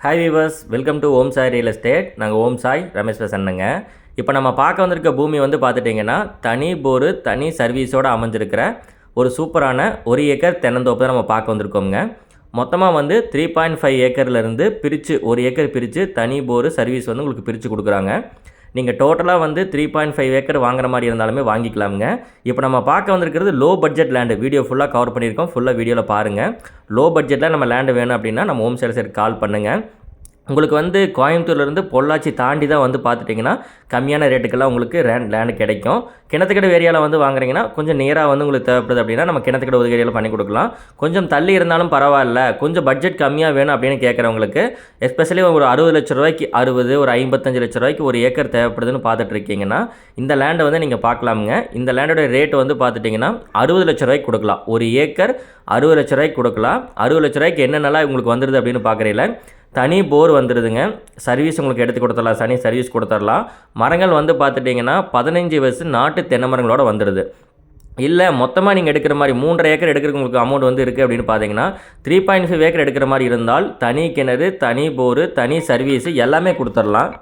Hi viewers, welcome to Om Sai real estate. நாங்கள் ஓம் சாய் ரமேஷ் பேசுகிறேங்க. இப்போ நம்ம பார்க்க வந்திருக்க பூமி வந்து பார்த்துட்டிங்கன்னா தனி போரு தனி சர்வீஸோடு அமைஞ்சிருக்கிற ஒரு சூப்பரான 1 ஏக்கர் தென்னந்தோப்பு தான் நம்ம பார்க்க வந்திருக்கோங்க. மொத்தமாக வந்து 3.5 ஏக்கர்லேருந்து பிரித்து 1 ஏக்கர் பிரித்து தனி போரு சர்வீஸ் வந்து உங்களுக்கு பிரித்து கொடுக்குறாங்க. நீங்கள் டோட்டலாக வந்து 3.5 ஏக்கர் வாங்குற மாதிரி இருந்தாலுமே வாங்கிக்கலாமுங்க. இப்போ நம்ம பார்க்க வந்திருக்கிறது லோ பட்ஜெட் லேண்டு. வீடியோ ஃபுல்லாக கவர் பண்ணியிருக்கோம். ஃபுல்லாக வீடியோவில் பாருங்கள். லோ பட்ஜெட்டில் நம்ம லேண்டு வேணும் அப்படின்னா நம்ம ஹோம் சேல்ஸருக்கு கால் பண்ணுங்கள். உங்களுக்கு வந்து கோயம்புத்தூர்லேருந்து பொள்ளாச்சி தாண்டி தான் வந்து பார்த்துட்டிங்கன்னா கம்மியான ரேட்டுக்கெல்லாம் உங்களுக்கு லேண்டு கிடைக்கும். கிணத்துக்கடை ஏரியாவில் வந்து வாங்குறீங்கன்னா கொஞ்சம் நேராக வந்து உங்களுக்கு தேவைப்படுது அப்படின்னா நம்ம கிணத்துக்கடை உதவி ஏரியாவில் பண்ணி கொடுக்கலாம். கொஞ்சம் தள்ளி இருந்தாலும் பரவாயில்ல, கொஞ்சம் பட்ஜெட் கம்மியாக வேணும் அப்படின்னு கேட்குறவங்களுக்கு, எஸ்பெஷலி ஒரு 60 லட்ச ரூபாய்க்கு 60 ஒரு 55 லட்ச ரூபாய்க்கு 1 ஏக்கர் தேவைப்படுதுன்னு பார்த்துட்டு இருக்கீங்கன்னா இந்த லேண்டை வந்து நீங்கள் பார்க்கலாமுங்க. இந்த லேண்டோட ரேட் வந்து பார்த்துட்டிங்கன்னா 60 லட்ச ரூபாய்க்கு கொடுக்கலாம். 1 ஏக்கர் 60 லட்ச ரூபாய்க்கு கொடுக்கலாம். 60 லட்ச ரூபாய்க்கு என்னென்னலாம் உங்களுக்கு வந்துடுது அப்படின்னு பார்க்குறீங்களா? தனி போர் வந்துடுதுங்க. சர்வீஸ் உங்களுக்கு எடுத்து கொடுத்துடலாம், தனி சர்வீஸ் கொடுத்துடலாம். மரங்கள் வந்து பார்த்துட்டிங்கன்னா 15 வயசு நாட்டு தென்னை மரங்களோட வந்துடுது. இல்லை மொத்தமாக நீங்கள் எடுக்கிற மாதிரி 3.5 ஏக்கர் எடுக்கிறதுக்கு உங்களுக்கு அமௌண்ட் வந்து இருக்குது அப்படின்னு பார்த்தீங்கன்னா 3.5 ஏக்கர் எடுக்கிற மாதிரி இருந்தால் தனி கிணறு, தனி போரு, தனி சர்வீஸு எல்லாமே கொடுத்துடலாம்.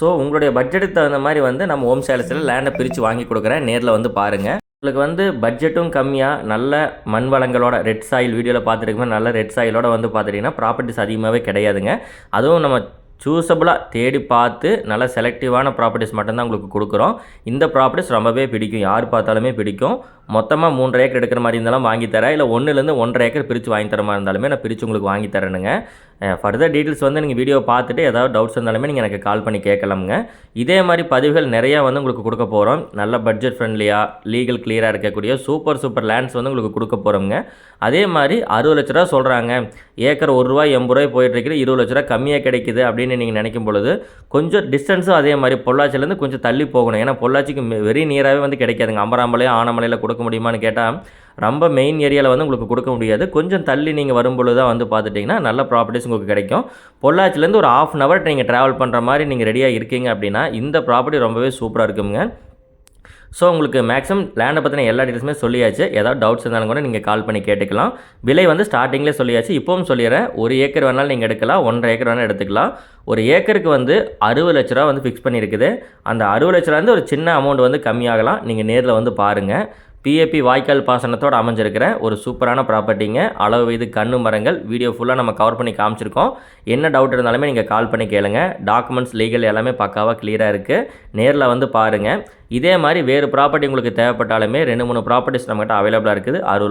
ஸோ உங்களுடைய பட்ஜெட்டுக்கு தகுந்த மாதிரி வந்து நம்ம ஹோம் சேல்ஸில் லேண்டை பிரித்து வாங்கி கொடுக்குறேன். நேரில் வந்து பாருங்கள். உங்களுக்கு வந்து பட்ஜெட்டும் கம்மியாக நல்ல மண் வளங்களோட ரெட் சாயில் வீடியோவில் பார்த்துருக்கோம். நல்ல ரெட் சாயிலோட வந்து பார்த்துட்டிங்கன்னா ப்ராப்பர்ட்டிஸ் அதிகமாகவே கிடையாதுங்க. அதுவும் நம்ம சூஸபிளாக தேடி பார்த்து நல்ல செலக்டிவான ப்ராப்பர்ட்டிஸ் மட்டும்தான் உங்களுக்கு கொடுக்குறோம். இந்த ப்ராப்பர்ட்டிஸ் ரொம்பவே பிடிக்கும், யார் பார்த்தாலுமே பிடிக்கும். மொத்தமாக 3.5 ஏக்கர் எடுக்கிற மாதிரி இருந்தாலும் வாங்கி தரேன். இல்லை 1லேருந்து 1.5 ஏக்கர் பிரித்து வாங்கி தர மாதிரி இருந்தாலுமே நான் பிரித்து உங்களுக்கு வாங்கி தரேனுங்க. ஃபர்தர் டீட்டெயில்ஸ் வந்து நீங்கள் வீடியோ பார்த்துட்டு ஏதாவது டவுட்ஸ் இருந்தாலுமே நீங்கள் எனக்கு கால் பண்ணி கேட்கலாமுங்க. இதே மாதிரி பதிவுகள் நிறையா வந்து உங்களுக்கு கொடுக்க போகிறோம். நல்ல பட்ஜெட் ஃப்ரெண்ட்லியாக லீகல் கிளியராக இருக்கக்கூடிய சூப்பர் லேண்ட்ஸ் வந்து உங்களுக்கு கொடுக்க போகிறோங்க. அதே மாதிரி 60 லட்ச ரூபா சொல்கிறாங்க, ஏக்கர் ₹1 ₹80 போயிட்டுருக்குது, 20 லட்ச ரூபா கம்மியாக கிடைக்குது அப்படின்னு நீங்கள் நினைக்கும் பொழுது கொஞ்சம் டிஸ்டன்ஸும் அதே மாதிரி பொள்ளாச்சிலேருந்து கொஞ்சம் தள்ளி போகணும். ஏன்னா பொள்ளாச்சிக்கு வெரி நியராகவே வந்து கிடைக்காதுங்க. அமராமலையோ ஆனமலையில் கொடுக்க முடியுமான்னு கேட்டால் ரொம்ப மெயின் ஏரியாவில் வந்து உங்களுக்கு கொடுக்க முடியாது. கொஞ்சம் தள்ளி நீங்கள் வரும்பொழுது தான் வந்து பார்த்துட்டிங்கன்னா நல்ல ப்ராப்பர்ட்டிஸ் உங்களுக்கு கிடைக்கும். பொள்ளாச்சிலேருந்து ஒரு 1/2 hour நீங்கள் ட்ராவல் பண்ணுற மாதிரி நீங்கள் ரெடியாக இருக்கீங்க அப்படின்னா இந்த ப்ராப்பர்ட்டி ரொம்பவே சூப்பராக இருக்குங்க. ஸோ உங்களுக்கு மேக்ஸிமம் லேண்டை பற்றின எல்லா டீட்டெயில்ஸுமே சொல்லியாச்சு. ஏதாவது டவுட்ஸ் இருந்தாலும் கூட நீங்கள் கால் பண்ணி கேட்டுக்கலாம். விலை வந்து ஸ்டார்டிங்லேயே சொல்லியாச்சு, இப்போவும் சொல்லிடுறேன். 1 ஏக்கர் வேணாலும் நீங்கள் எடுக்கலாம், 1.5 ஏக்கர் வேணாலும் எடுத்துக்கலாம். 1 ஏக்கருக்கு வந்து 60 லட்ச ரூபா வந்து ஃபிக்ஸ் பண்ணியிருக்குது. அந்த 60 லட்ச ரூபா வந்து ஒரு சின்ன அமௌண்ட் வந்து கம்மியாகலாம். நீங்கள் நேரில் வந்து பாருங்கள். பிஏபி வாய்க்கால் பாசனத்தோடு அமைஞ்சிருக்கிற ஒரு சூப்பரான ப்ராப்பர்ட்டிங்க. அளவு வீது கண்ணு மரங்கள் வீடியோ ஃபுல்லாக நம்ம கவர் பண்ணி காமிச்சிருக்கோம். என்ன டவுட் இருந்தாலுமே நீங்கள் கால் பண்ணி கேளுங்க. டாக்குமெண்ட்ஸ் லீகல் எல்லாமே பக்காவாக கிளியராக இருக்குது. நேரில் வந்து பாருங்கள். இதே மாதிரி வேறு ப்ராப்பர்ட்டி உங்களுக்கு தேவைப்பட்டாலுமே 2-3 ப்ராப்பர்ட்டிஸ் நம்மகிட்ட அவைலபிளாக இருக்குது. 60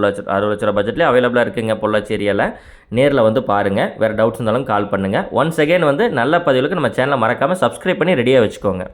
லட்ச ரூபா பட்ஜெட்லேயே அவைலபிளாக இருக்குங்க பொள்ளாச்சி ஏரியாவில். நேரில் வந்து பாருங்கள். வேறு டவுட்ஸ் இருந்தாலும் கால் பண்ணுங்கள். ஒன்ஸ் அகெயின் வந்து நல்ல பதிவுகளுக்கு நம்ம சேனலை மறக்காமல் சப்ஸ்கிரைப் பண்ணி ரெடியாக வச்சுக்கோங்க.